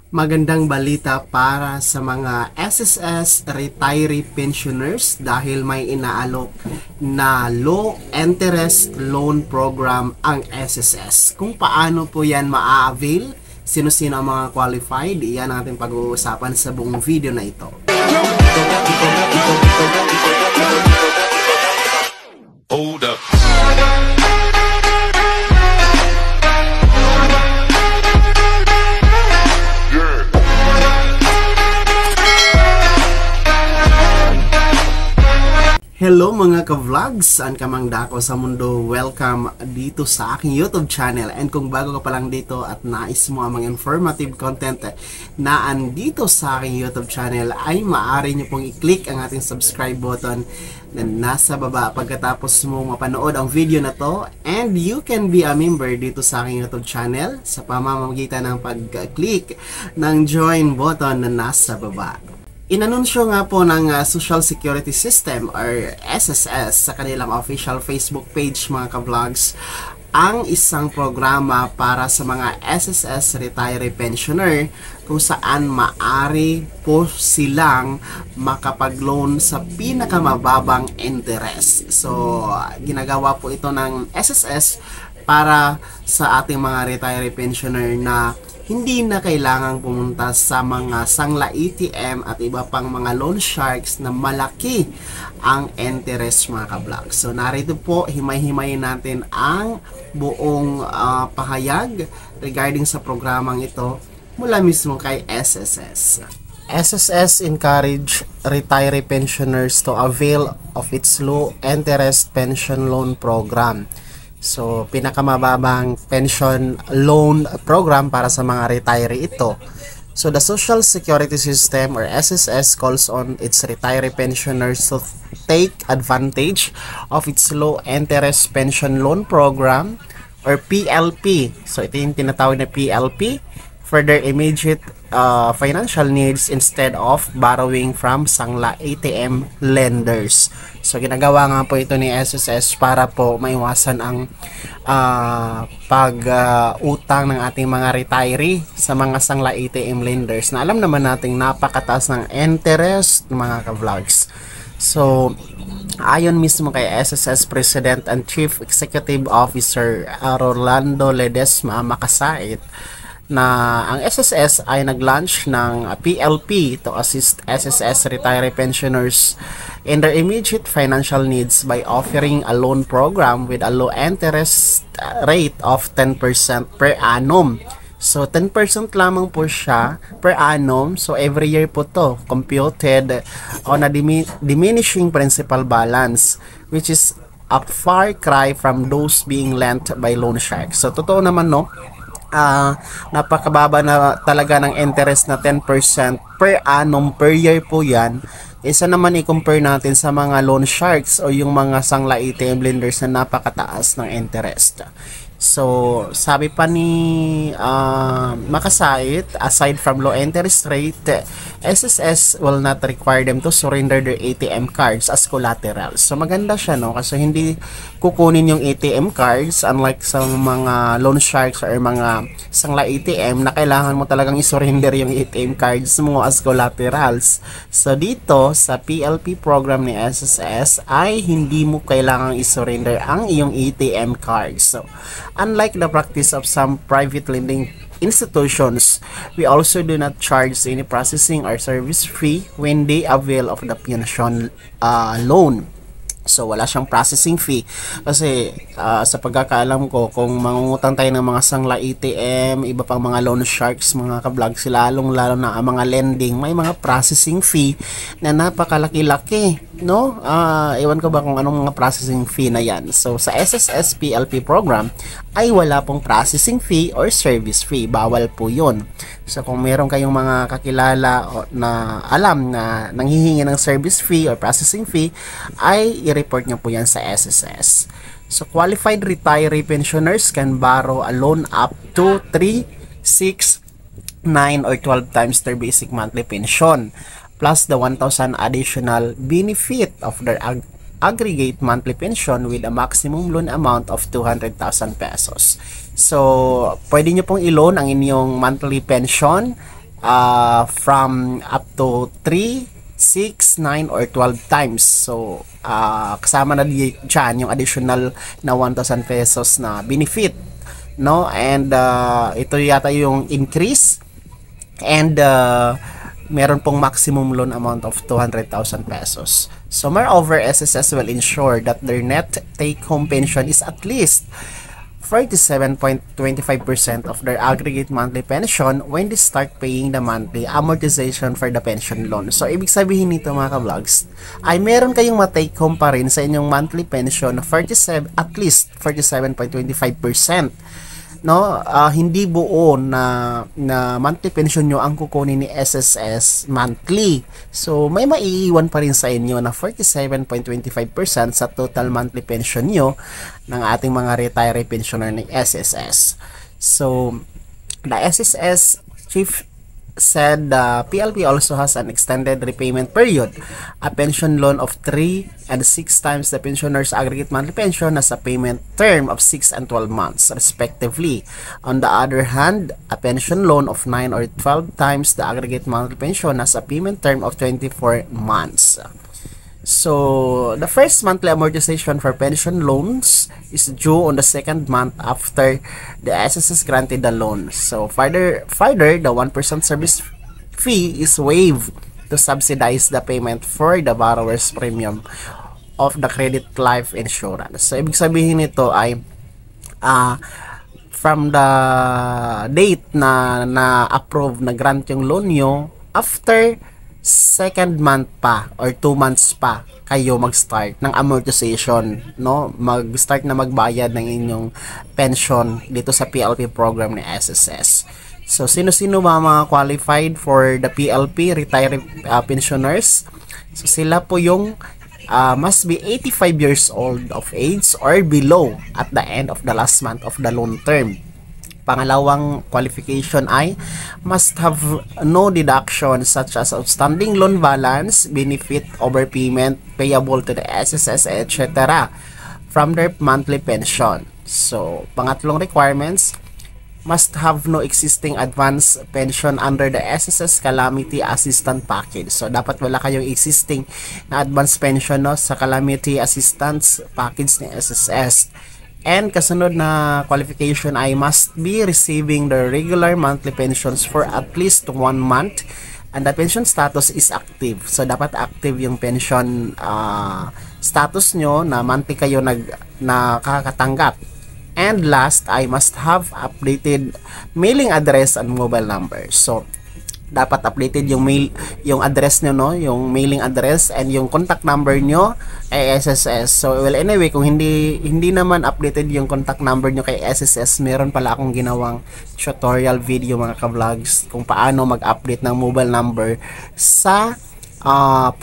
Magandang balita para sa mga SSS retiree pensioners dahil may inaalok na low interest loan program ang SSS. Kung paano po yan maa-avail, sino-sino ang mga qualified, iyan ang ating pag-uusapan sa buong video na ito. Hold up. Hello mga ka-vlogs! Saan ka mang dako sa mundo? Welcome dito sa aking YouTube channel. And kung bago ka pa lang dito at nais mo ang mga informative content na andito sa aking YouTube channel, ay maaari nyo pong i-click ang ating subscribe button na nasa baba pagkatapos mo mapanood ang video na to. And you can be a member dito sa aking YouTube channel sa pamamagitan ng pag-click ng join button na nasa baba. Inanunsyo nga po ng Social Security System or SSS sa kanilang official Facebook page mga ka-vlogs ang isang programa para sa mga SSS retiree pensioner kung saan maari po silang makapag-loan sa pinakamababang interest. So, ginagawa po ito ng SSS para sa ating mga retiree pensioner na hindi na kailangang pumunta sa mga sangla ATM at iba pang mga loan sharks na malaki ang interest mga ka-vlog. So narito po, himay-himayin natin ang buong pahayag regarding sa programang ito mula mismo kay SSS. SSS encourage retiree pensioners to avail of its low interest pension loan program. So, pinakamababang pension loan program para sa mga retiree ito. So, the Social Security System or SSS calls on its retiree pensioners to take advantage of its low interest pension loan program or PLP. So, ito yung tinatawag na PLP for their immediate financial needs instead of borrowing from sangla ATM lenders. So, ginagawa nga po ito ni SSS para po maiwasan ang pag-utang ng ating mga retiree sa mga sangla ATM lenders na alam naman nating napakataas ng interest mga ka-vlogs. So, ayon mismo kay SSS President and Chief Executive Officer Rolando Ledesma Makasait, na ang SSS ay nag-launch ng PLP to assist SSS retiree pensioners in their immediate financial needs by offering a loan program with a low interest rate of 10% per annum. So 10% lamang po siya per annum. So every year po to computed on a diminishing principal balance, which is a far cry from those being lent by loan sharks. So totoo naman no, napakababa na talaga ng interest na 10% per annum per year po yan. Isa naman i-compare natin sa mga loan sharks o yung mga sangla ATM lenders na napakataas ng interest. So, sabi pa ni Makasait, aside from low interest rate, SSS will not require them to surrender their ATM cards as collateral. So, maganda siya, no? Kasi hindi kukunin yung ATM cards, unlike sa mga loan sharks or mga sangla ATM na kailangan mo talagang isurrender yung ATM cards mo as collaterals. So, dito sa PLP program ni SSS ay hindi mo kailangang isurrender ang iyong ATM cards. So, unlike the practice of some private lending institutions, we also do not charge any processing or service fee when they avail of the pension loan. So, wala siyang processing fee. Kasi, sa pagkakaalam ko, kung mangungutang tayo ng mga sangla ATM, iba pang mga loan sharks, mga ka-vlog, lalong-lalo na ang mga lending, may mga processing fee na napakalaki-laki, no? Ewan ko ba kung anong mga processing fee na yan. So, sa SSS PLP program, ay wala pong processing fee or service fee. Bawal po yun. So, kung meron kayong mga kakilala na alam na nanghihingi ng service fee or processing fee, ay i-report nyo po yan sa SSS. So, qualified retiree pensioners can borrow a loan up to 3, 6, 9, or 12 times their basic monthly pension, plus the 1,000 additional benefit of their aggregate monthly pension with a maximum loan amount of 200,000 pesos. So, pwede nyo pong i-loan ang inyong monthly pension from up to 3, 6, 9, or 12 times. So, kasama na dyan yung additional na 1,000 pesos na benefit, no? And ito yata yung increase, and meron pong maximum loan amount of 200,000 pesos. So, moreover, SSS will ensure that their net take-home pension is at least 47.25% of their aggregate monthly pension when they start paying the monthly amortization for the pension loan. So, ibig sabihin nito mga ka-vlogs, ay meron kayong ma-take home pa rin sa inyong monthly pension na at least 47.25%. No, hindi buo na monthly pension nyo ang kukunin ni SSS monthly. So, may maiiwan pa rin sa inyo na 47.25% sa total monthly pension nyo ng ating mga retiree pensioner ni SSS. So, the SSS chief said the PLP also has an extended repayment period. A pension loan of 3 and 6 times the pensioner's aggregate monthly pension has a payment term of 6 and 12 months respectively. On the other hand, a pension loan of 9 or 12 times the aggregate monthly pension has a payment term of 24 months. So, the first monthly amortization for pension loans is due on the second month after the SSS granted the loan. So, further, the 1% service fee is waived to subsidize the payment for the borrower's premium of the credit life insurance. So, ibig sabihin nito ay from the date na approve na grant yung loan nyo, after second month pa or 2 months pa kayo mag-start ng amortization, no? Mag-start na magbayad ng inyong pension dito sa PLP program ni SSS. So, sino-sino ba mga qualified for the PLP retiree pensioners? So, sila po yung must be 85 years old of age or below at the end of the last month of the loan term. Pangalawang qualification ay must have no deductions such as outstanding loan balance, benefit, overpayment payable to the SSS, etc. from their monthly pension. So, pangatlong requirements, must have no existing advance pension under the SSS Calamity Assistance Package. So, dapat wala kayong existing na advance pension, no, sa Calamity Assistance Package ni SSS. And kasunod na qualification ay must be receiving the regular monthly pensions for at least 1 month and the pension status is active. So, dapat active yung pension status nyo na monthly kayo nakakatanggap. And last, I must have updated mailing address and mobile number. So, dapat updated yung yung address nyo, no? Yung mailing address and yung contact number nyo ay SSS. So, well, anyway, kung hindi naman updated yung contact number nyo kay SSS, meron pala akong ginawang tutorial video mga ka-vlogs kung paano mag-update ng mobile number sa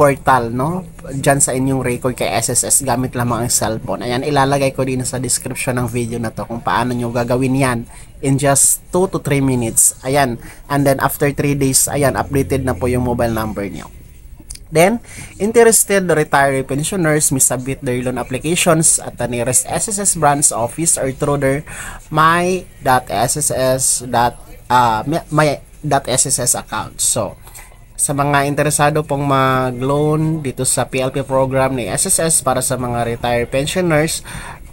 portal, no? Diyan sa inyong record kay SSS gamit lamang ang cellphone. Ayan, ilalagay ko din sa description ng video na to kung paano nyo gagawin yan in just 2 to 3 minutes. Ayan, and then after 3 days, ayan, updated na po yung mobile number nyo. Then, interested retiree pensioners may submit their loan applications at the nearest SSS branch office or through their my.sss account. So, sa mga interesado pong mag-loan dito sa PLP program ni SSS para sa mga retired pensioners,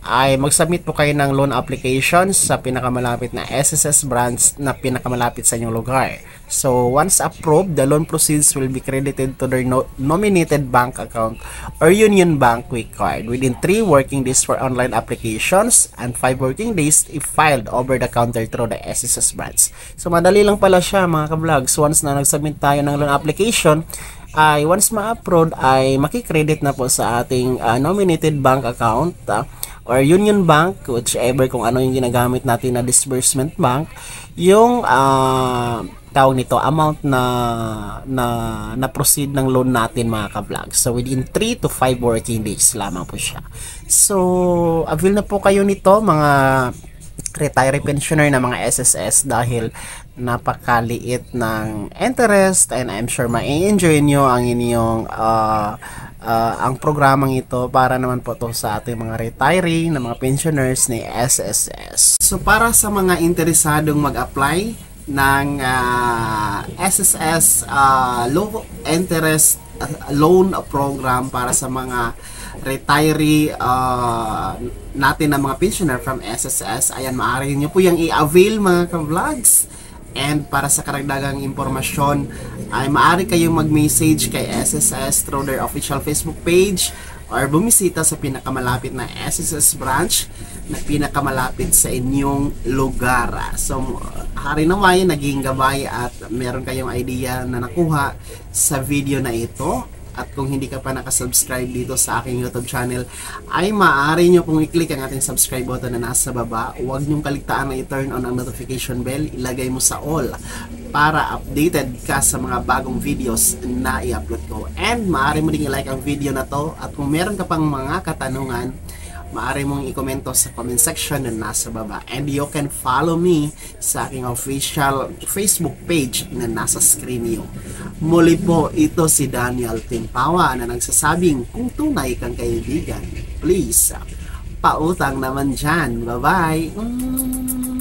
ay mag-submit po kayo ng loan applications sa pinakamalapit na SSS branch na pinakamalapit sa inyong lugar. So, once approved, the loan proceeds will be credited to their nominated bank account or Union Bank Quick Card within 3 working days for online applications and 5 working days if filed over the counter through the SSS branch. So, madali lang pala siya mga ka-vlogs. Once na nag-submit tayo ng loan application, ay once ma-upload ay makikredit na po sa ating nominated bank account or Union Bank, whichever kung ano yung ginagamit natin na disbursement bank, yung tawag nito, amount na proceed ng loan natin mga ka-vlog. So, within 3 to 5 working days lamang po siya. So, avail na po kayo nito mga retiree pensioner na mga SSS dahil napakaliit ng interest and I'm sure ma-enjoy nyo ang inyong ang programang ito para naman po to sa ating mga retiree na mga pensioners ni SSS. So para sa mga interesadong mag-apply SSS low interest loan program para sa mga retiree natin na mga pensioner from SSS. Ayan, maaari nyo po yung i-avail mga ka-vlogs. And para sa karagdagang impormasyon ay maaari kayong mag-message kay SSS through their official Facebook page or bumisita sa pinakamalapit na SSS branch na pinakamalapit sa inyong lugar. So, hari naman naging gabay at meron kayong idea na nakuha sa video na ito. At kung hindi ka pa nakasubscribe dito sa aking YouTube channel, ay maaari nyo pong i-click ang ating subscribe button na nasa baba. Huwag nyong kaligtaan na i-turn on ang notification bell. Ilagay mo sa all para updated ka sa mga bagong videos na i-upload ko. And maaari mo din i-like ang video na to. At kung meron ka pang mga katanungan, maaari mong i-komento sa comment section na nasa baba. And you can follow me sa aking official Facebook page na nasa screen niyo. Muli po, ito si Daniel Timpawa na nagsasabing kung tunay kang kaibigan, please, pautang naman dyan. Bye-bye!